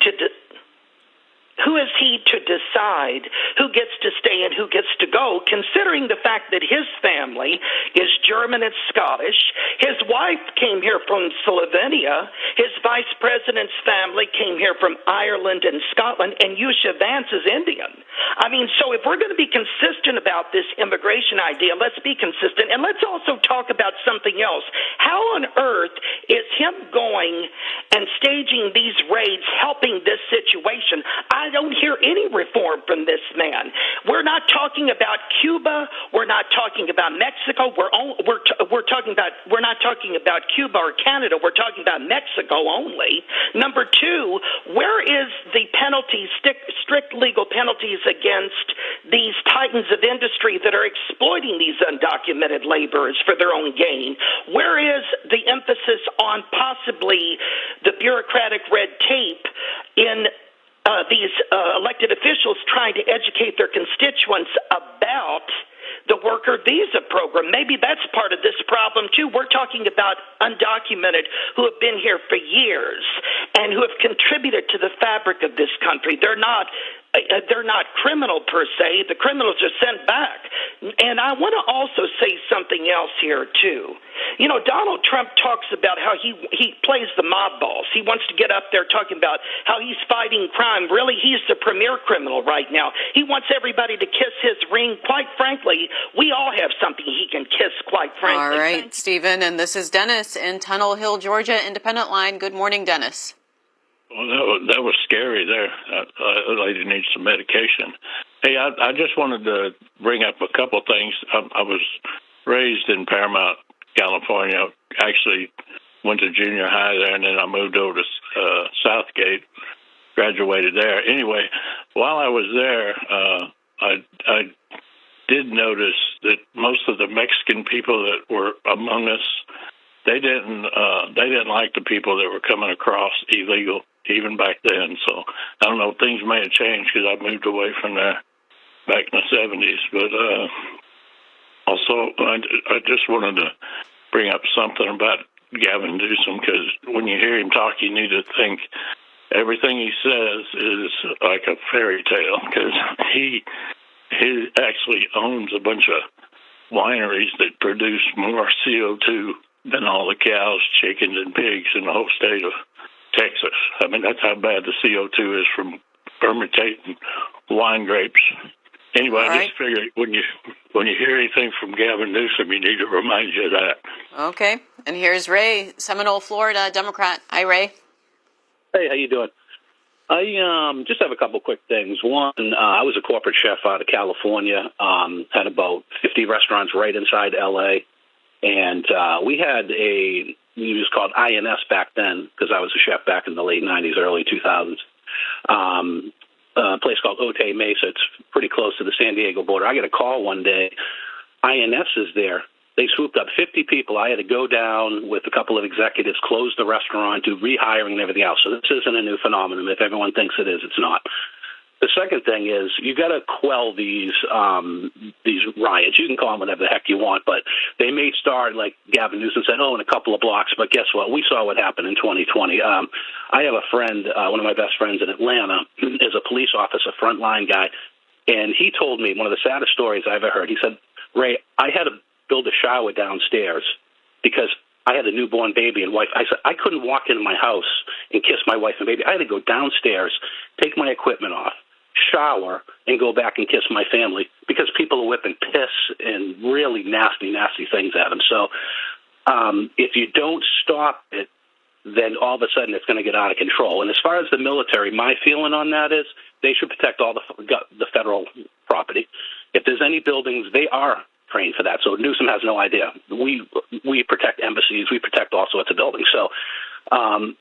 to decide who gets to stay and who gets to go, considering the fact that his family is German and Scottish, his wife came here from Slovenia, his vice president's family came here from Ireland and Scotland, and Yusha Vance is Indian. I mean, so if we're going to be consistent about this immigration idea, let's be consistent, and let's also talk about something else. How on earth is him going and staging these raids helping this situation? I don't hear any reform from this man. We're not talking about Cuba. We're not talking about Mexico. We're not talking about Cuba or Canada. We're talking about Mexico only. Number two, where is the penalties, strict legal penalties against these titans of industry that are exploiting these undocumented laborers for their own gain? Where is the emphasis on possibly the bureaucratic red tape in these elected officials trying to educate their constituents about the worker visa program? Maybe that's part of this problem, too. We're talking about undocumented who have been here for years and who have contributed to the fabric of this country. They're not criminal per se. The criminals are sent back. And I want to also say something else here, too. You know, Donald Trump talks about how he plays the mob boss. He wants to get up there talking about how he's fighting crime. Really, he's the premier criminal right now. He wants everybody to kiss his ring. Quite frankly, we all have something he can kiss, quite frankly. All right, Stephen, and this is Dennis in Tunnel Hill, Georgia, Independent Line. Good morning, Dennis. Well, that was scary there. That lady needs some medication. Hey, I just wanted to bring up a couple things. I was raised in Paramount, California. Actually went to junior high there, and then I moved over to Southgate, graduated there. Anyway, while I was there, I did notice that most of the Mexican people that were among us, they didn't like the people that were coming across illegal, even back then. So I don't know, things may have changed because I moved away from there back in the 70s. But also, I just wanted to bring up something about Gavin Newsom, because when you hear him talk, you need to think everything he says is like a fairy tale, because he actually owns a bunch of wineries that produce more CO2 than all the cows, chickens, and pigs in the whole state of Texas. I mean, that's how bad the CO2 is from fermentating wine grapes. Anyway, I just figured when you hear anything from Gavin Newsom, you need to remind you of that. Okay. And here's Ray, Seminole, Florida, Democrat. Hi, Ray. Hey, how you doing? I just have a couple quick things. One, I was a corporate chef out of California, had about 50 restaurants right inside L.A., and we had it was called INS back then, because I was a chef back in the late 90s, early 2000s. A place called Otay Mesa. It's pretty close to the San Diego border. I get a call one day. INS is there. They swooped up 50 people. I had to go down with a couple of executives, close the restaurant, do rehiring and everything else. So this isn't a new phenomenon. If everyone thinks it is, it's not. The second thing is you got to quell these riots. You can call them whatever the heck you want, but they may start, like Gavin Newsom said, in a couple of blocks. But guess what? We saw what happened in 2020. I have a friend, one of my best friends in Atlanta, is a police officer, frontline guy, and he told me one of the saddest stories I ever heard. He said, Ray, I had to build a shower downstairs because I had a newborn baby and wife. I said, I couldn't walk into my house and kiss my wife and baby. I had to go downstairs, take my equipment off, shower, and go back and kiss my family because people are whipping piss and really nasty, nasty things at them. So if you don't stop it, then all of a sudden it's going to get out of control. And as far as the military, my feeling on that is they should protect all the federal property. If there's any buildings, they are trained for that. So Newsom has no idea. We protect embassies. We protect all sorts of buildings. So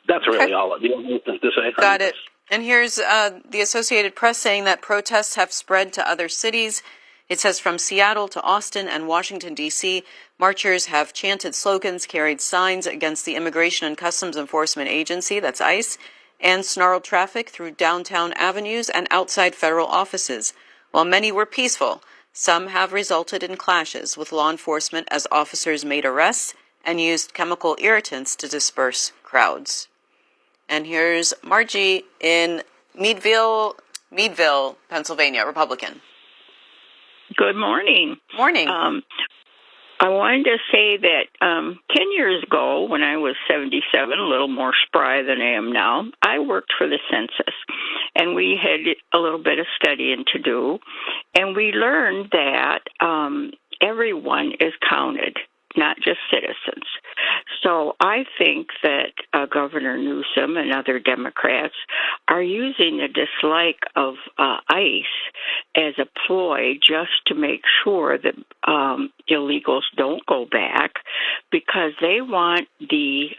that's really all the only thing to say. Got it. And here's the Associated Press saying that protests have spread to other cities. It says from Seattle to Austin and Washington, D.C., marchers have chanted slogans, carried signs against the Immigration and Customs Enforcement Agency, that's ICE, and snarled traffic through downtown avenues and outside federal offices. While many were peaceful, some have resulted in clashes with law enforcement as officers made arrests and used chemical irritants to disperse crowds. And here's Margie in Meadville, Pennsylvania, Republican. Good morning. Morning. I wanted to say that 10 years ago, when I was 77, a little more spry than I am now, I worked for the census, and we had a little bit of studying to do, and we learned that everyone is counted, not just citizens. So I think that Governor Newsom and other Democrats are using the dislike of ICE as a ploy just to make sure that illegals don't go back, because they want the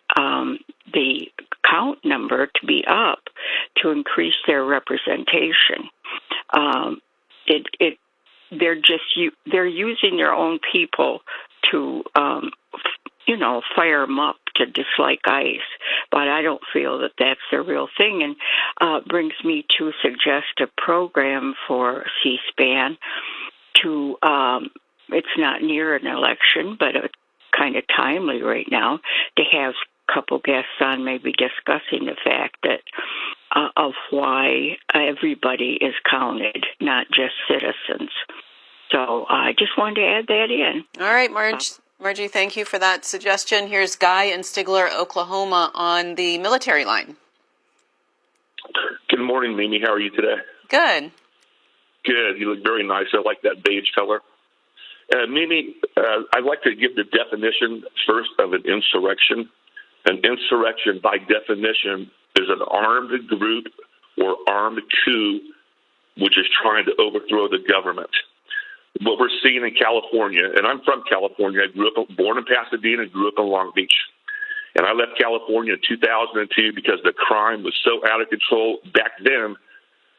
count number to be up to increase their representation. They're using their own people to fire them up to dislike ICE, but I don't feel that that's the real thing. And brings me to suggest a program for C-SPAN to, it's not near an election, but it's kind of timely right now, to have a couple guests on maybe discussing the fact that of why everybody is counted, not just citizens. So I just wanted to add that in. All right, Margie, thank you for that suggestion. Here's Guy in Stigler, Oklahoma, on the military line. Good morning, Mimi. How are you today? Good. Good. You look very nice. I like that beige color. Mimi, I'd like to give the definition first of an insurrection. An insurrection, by definition, is an armed group or armed coup which is trying to overthrow the government. What we're seeing in California, and I'm from California, born in Pasadena, grew up in Long Beach. And I left California in 2002 because the crime was so out of control back then,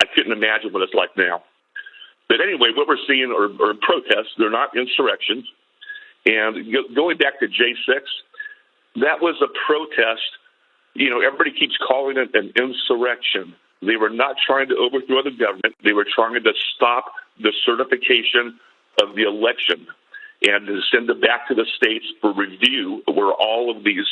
I couldn't imagine what it's like now. But anyway, what we're seeing are protests. They're not insurrections. And going back to J6, that was a protest. Everybody keeps calling it an insurrection. They were not trying to overthrow the government. They were trying to stop the certification of the election. and to send it back to the states for review, where all of these,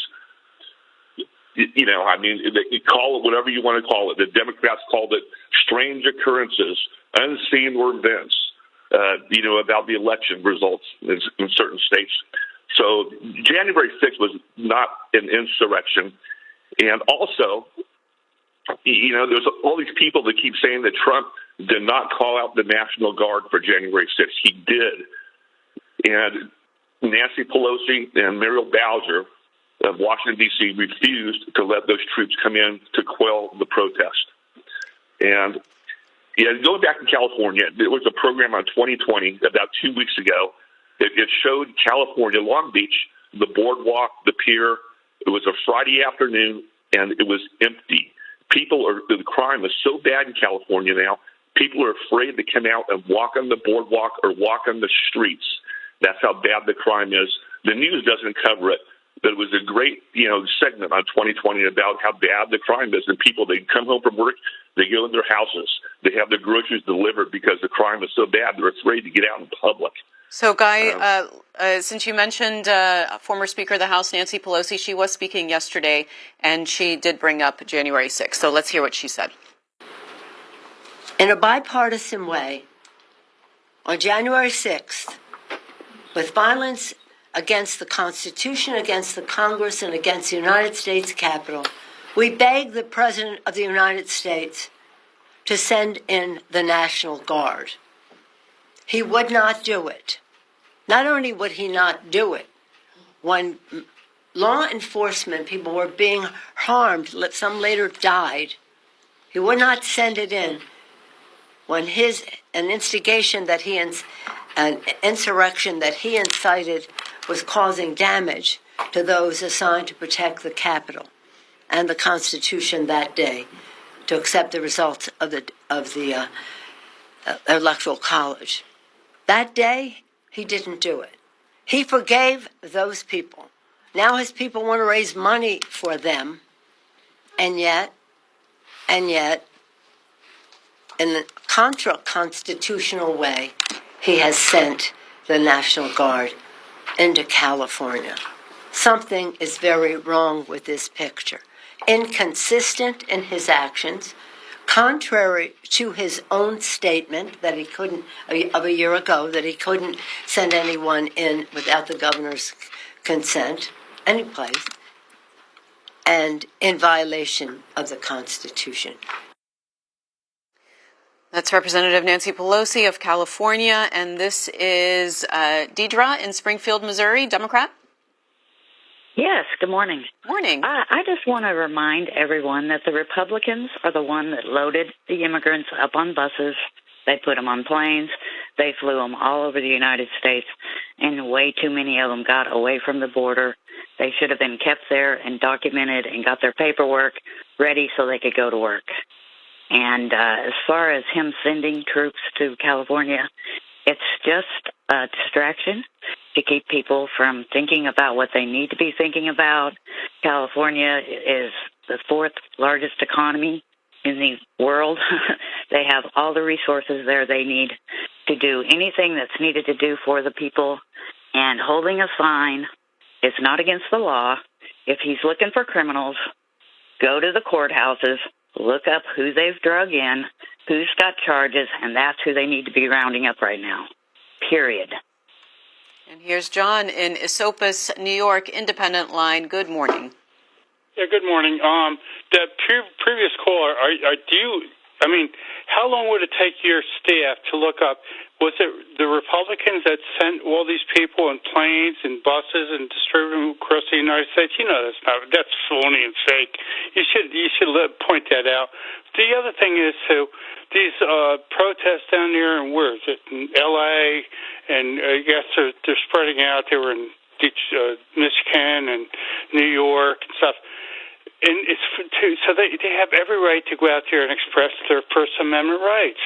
call it whatever you want to call it. The Democrats called it strange occurrences, unseen events, about the election results in certain states. So January 6th was not an insurrection. And also, there's all these people that keep saying that Trump did not call out the National Guard for January 6th. He did. And Nancy Pelosi and Muriel Bowser of Washington, D.C. refused to let those troops come in to quell the protest. And going back to California, there was a program on 2020 about 2 weeks ago. It showed California, Long Beach, the boardwalk, the pier. It was a Friday afternoon, and it was empty. The crime is so bad in California now, people are afraid to come out and walk on the boardwalk or walk on the streets. That's how bad the crime is. The news doesn't cover it, but it was a great, segment on 2020 about how bad the crime is. And people, they come home from work, they go in their houses, they have their groceries delivered because the crime is so bad, they're afraid to get out in public. So, Guy, since you mentioned former Speaker of the House, Nancy Pelosi, she was speaking yesterday, and she did bring up January 6th. So let's hear what she said. In a bipartisan way, on January 6th, with violence against the Constitution, against the Congress, and against the United States Capitol, we begged the President of the United States to send in the National Guard. He would not do it. Not only would he not do it, when law enforcement people were being harmed, some later died, he would not send it in when an instigation that an insurrection that he incited was causing damage to those assigned to protect the Capitol and the Constitution that day, to accept the results of the Electoral College. That day, he didn't do it. He forgave those people. Now his people want to raise money for them, and yet, in a contra-constitutional way, he has sent the National Guard into California. Something is very wrong with this picture. Inconsistent in his actions, contrary to his own statement that he couldn't, of a year ago, that he couldn't send anyone in without the governor's consent, any place, and in violation of the Constitution. That's Representative Nancy Pelosi of California, and this is Deidre in Springfield, Missouri, Democrat. Yes, good morning. Morning. I just want to remind everyone that the Republicans are the one that loaded the immigrants up on buses. They put them on planes. They flew them all over the United States, and way too many of them got away from the border. They should have been kept there and documented and got their paperwork ready so they could go to work. And as far as him sending troops to California, it's just a distraction to keep people from thinking about what they need to be thinking about. California is the fourth largest economy in the world. They have all the resources there they need to do anything that's needed to do for the people. And holding a sign is not against the law. If he's looking for criminals, go to the courthouses, look up who they've drug in, who's got charges, and that's who they need to be rounding up right now, period. And here's John in Esopus, New York, Independent Line. Good morning. Yeah, good morning. That previous caller, how long would it take your staff to look up? Was it the Republicans that sent all these people in planes and buses and distributed them across the United States? You know that's phony and fake. You should point that out. The other thing is these protests down there, and where is it? In L.A. and I guess they're spreading out. They were in Michigan and New York and stuff. And so they have every right to go out there and express their First Amendment rights.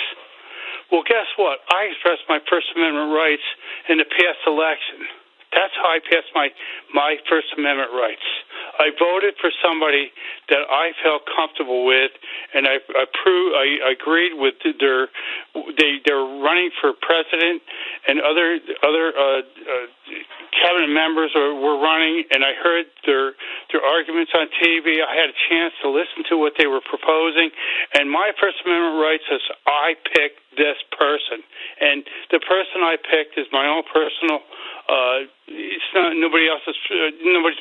Well, guess what? I expressed my First Amendment rights in the past election. That's how I passed my First Amendment rights. I voted for somebody that I felt comfortable with, and I agreed with they're running for president, and other cabinet members were running, and I heard their arguments on TV. I had a chance to listen to what they were proposing, and my First Amendment right says I picked this person, and the person I picked is my own personal. It's not nobody's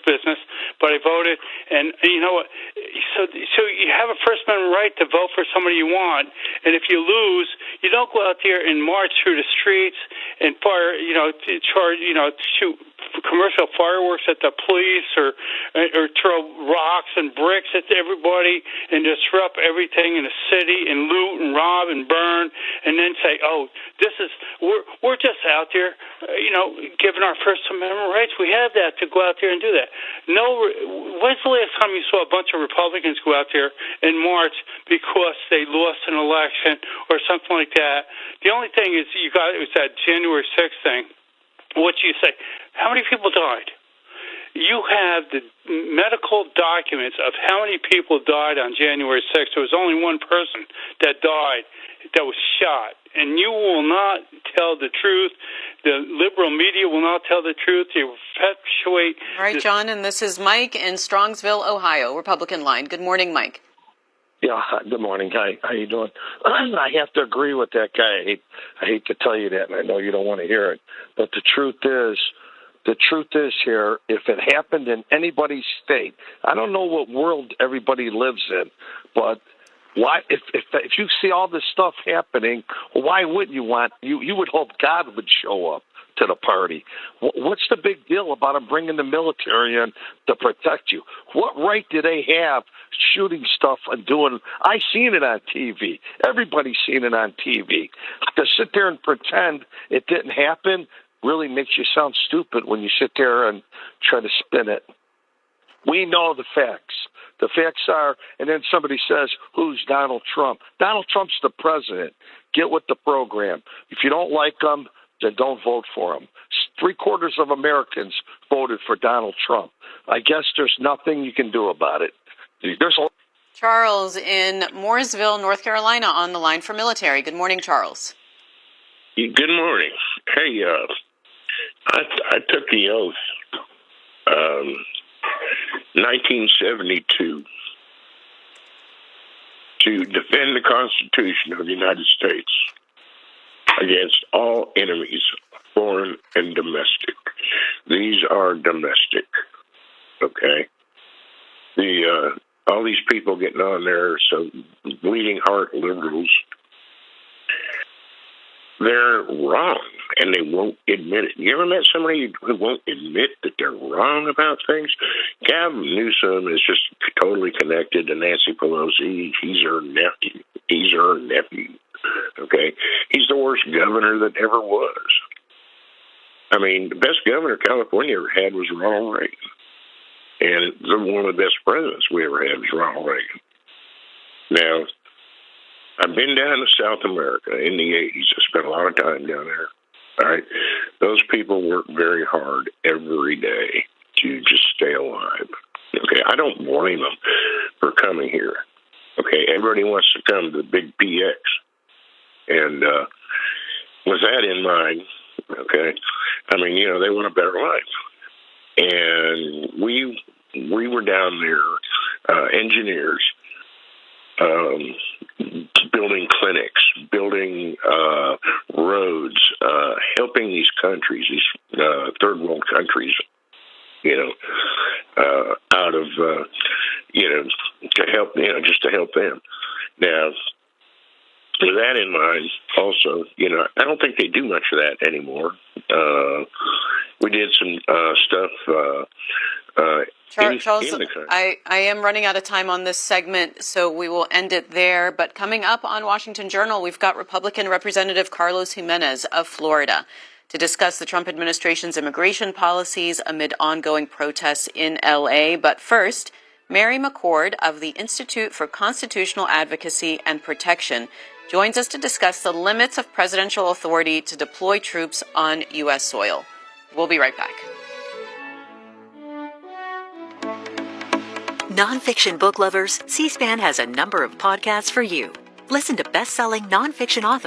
business, but I voted, and you know what? So you have a First Amendment right to vote for somebody you want, and if you lose, you don't go out there and march through the streets and fire, shoot commercial fireworks at the police or throw rocks and bricks at everybody and disrupt everything in the city and loot and rob and burn, and then say, "Oh, we're just out there, giving our First Amendment rights. We have that to go out there and do that." When's the last time you saw a bunch of Republicans go out there and march because they lost an election or something like that? The only thing is it was that January 6th thing. What do you say? How many people died? You have the medical documents of how many people died on January 6th. There was only one person that died, that was shot. And you will not tell the truth. The liberal media will not tell the truth. They will perpetuate. All right, John, and this is Mike in Strongsville, Ohio, Republican line. Good morning, Mike. Yeah, good morning. Hi, how you doing? I have to agree with that guy. I hate to tell you that, and I know you don't want to hear it. But the truth is here, if it happened in anybody's state, I don't know what world everybody lives in, but why? If you see all this stuff happening, why wouldn't you want? You would hope God would show up to the party. What's the big deal about them bringing the military in to protect you? What right do they have shooting stuff and doing? I seen it on TV. Everybody's seen it on TV. To sit there and pretend it didn't happen really makes you sound stupid when you sit there and try to spin it. We know the facts. The facts are, and then somebody says, who's Donald Trump? Donald Trump's the president. Get with the program. If you don't like him, then don't vote for him. 3/4 of Americans voted for Donald Trump. I guess there's nothing you can do about it. Charles in Mooresville, North Carolina, on the line for military. Good morning, Charles. Good morning. Hey, I took the oath, 1972, to defend the Constitution of the United States against all enemies, foreign and domestic. These are domestic, okay? All these people getting on there, so bleeding heart liberals, they're wrong, and they won't admit it. You ever met somebody who won't admit that they're wrong about things? Gavin Newsom is just totally connected to Nancy Pelosi. He's her nephew. Okay? He's the worst governor that ever was. I mean, the best governor California ever had was Ronald Reagan. And one of the best presidents we ever had was Ronald Reagan. Now, I've been down to South America in the 80s. I spent a lot of time down there. All right? Those people work very hard every day to just stay alive. Okay? I don't blame them for coming here. Okay? Everybody wants to come to the big PX. And with that in mind, okay, I mean, they want a better life. And we were down there, engineers, building clinics, building roads, helping these countries, these third world countries, out of, to help, just to help them. Now, with that in mind, also, I don't think they do much of that anymore. We did some stuff Charles, in the country. I am running out of time on this segment, so we will end it there. But coming up on Washington Journal, we've got Republican Representative Carlos Jimenez of Florida to discuss the Trump administration's immigration policies amid ongoing protests in L.A. But first, Mary McCord of the Institute for Constitutional Advocacy and Protection joins us to discuss the limits of presidential authority to deploy troops on U.S. soil. We'll be right back. Nonfiction book lovers, C-SPAN has a number of podcasts for you. Listen to best-selling nonfiction authors